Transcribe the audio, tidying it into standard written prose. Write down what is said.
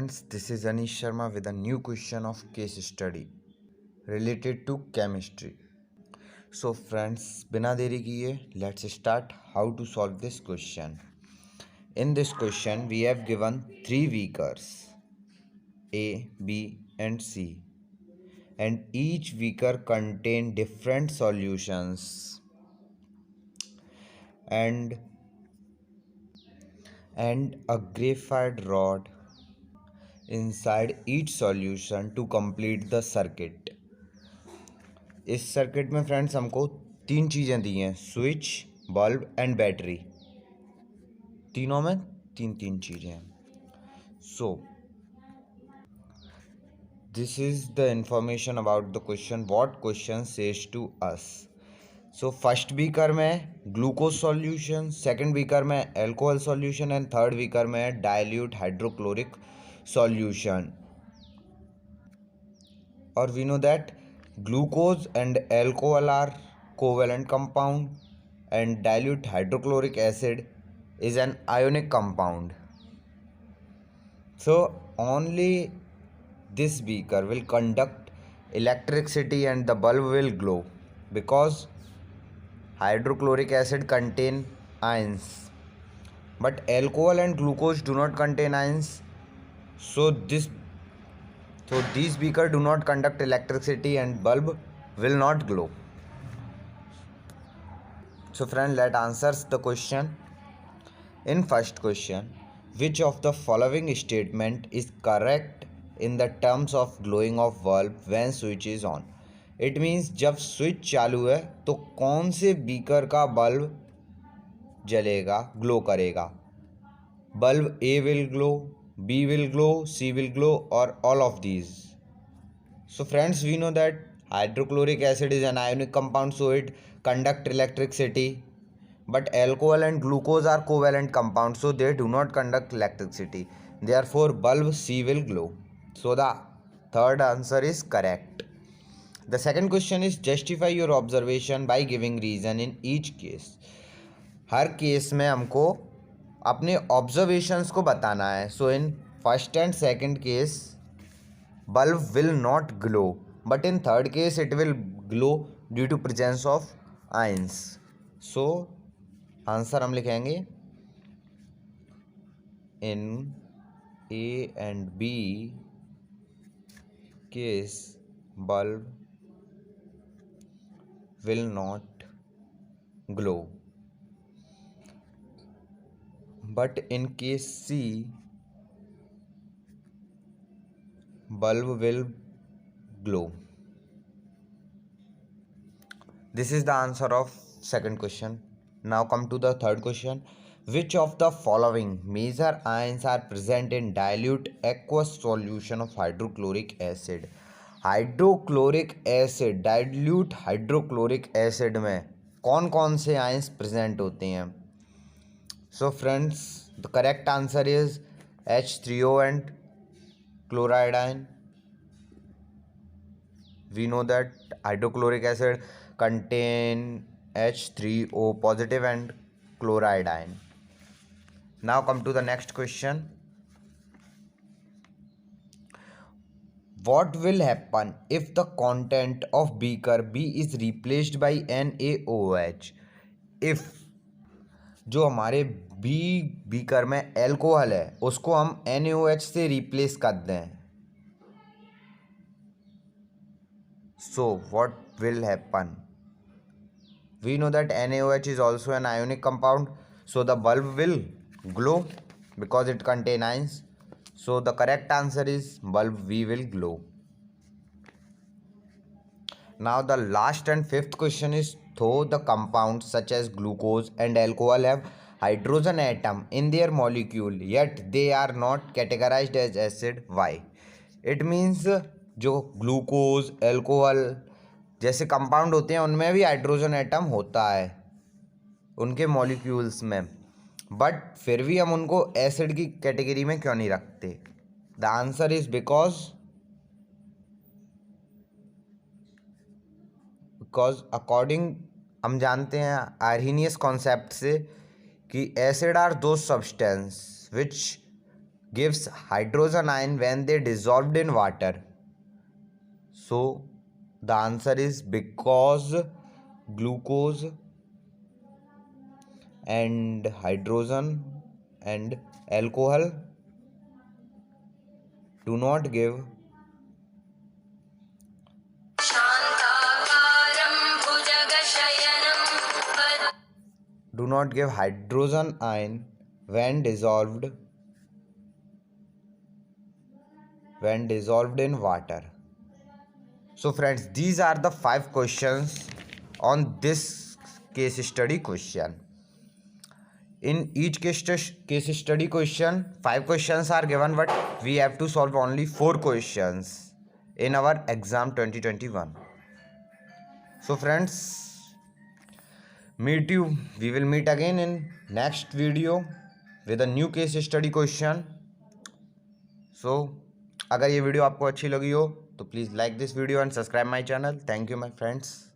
friends, this is Anish Sharma with a new question of case study related to chemistry. So friends, बिना देरी किए let's start how to solve this question. In this question we have given three beakers A, B and C, and each beaker contain different solutions and a graphite rod inside each solution to complete the circuit. इस circuit में friends हमको तीन चीज़ें दी हैं, switch, bulb and battery. तीनों में तीन तीन चीज़ें हैं। So this is the information about the question, what question says to us. So first beaker में ग्लूकोज सॉल्यूशन, सेकंड बीकर में alcohol solution and third beaker में डाइल्यूट हाइड्रोक्लोरिक सॉल्यूशन। और we know that glucose and alcohol are covalent compound and dilute hydrochloric acid is an ionic compound. So only this beaker will conduct electricity and the bulb will glow because hydrochloric acid contain ions, but alcohol and glucose do not contain ions. So these beaker do not conduct electricity and bulb will not glow. So friend, let's answer the question. In first question, which of the following statement is correct in the terms of glowing of bulb when switch is on? It means जब switch चालू है तो कौन से beaker का bulb जलेगा, glow करेगा? Bulb A will glow, B will glow, C will glow or all of these. So friends, we know that hydrochloric acid is an ionic compound, so it conduct electricity, but alcohol and glucose are covalent compounds, so they do not conduct electricity. Therefore bulb C will glow. So the third answer is correct. The second question is justify your observation by giving reason in each case. हर case में हमको अपने ऑब्जर्वेशंस को बताना है. So in first and second case bulb will not glow, but in third case it will glow due to presence of ions. So answer हम लिखेंगे in A and B case bulb will not glow, but in case C bulb will glow. This is the answer of second question. Now come to the third question. Which of the following major ions are present in dilute aqueous solution of hydrochloric acid? Hydrochloric acid, dilute hydrochloric acid में कौन कौन से ions present होते हैं? So friends, the correct answer is H3O and chloride ion. We know that hydrochloric acid contain H3O positive and chloride ion. Now come to the next question. What will happen if the content of beaker B is replaced by NaOH? If जो हमारे B beaker में alcohol है उसको हम NaOH से replace कर दें, so what will happen? We know that NaOH is also an ionic compound, so the bulb will glow because it contains ions. So the correct answer is bulb V will glow. Now the last and fifth question is, though the compounds such as glucose and alcohol have hydrogen atom in their molecule, yet they are not categorized as acid. Why? It means जो glucose, alcohol जैसे compound होते हैं उनमें भी hydrogen atom होता है उनके molecules में, बट फिर भी हम उनको एसिड की कैटेगरी में क्यों नहीं रखते? The answer is because according हम जानते हैं आर्हीनियस कॉन्सेप्ट से कि एसिड आर दो substance which gives hydrogen ion when they dissolved in water? So the answer is because glucose and hydrogen and alcohol do not give hydrogen ion when dissolved in water. So friends, these are the 5 questions on this case study question. In each case study question, 5 questions are given, but we have to solve only 4 questions in our exam 2021. So friends, we will meet again in next video with a new case study question. So अगर ये video आपको अच्छी लगी हो तो please like this video and subscribe my channel. Thank you my friends.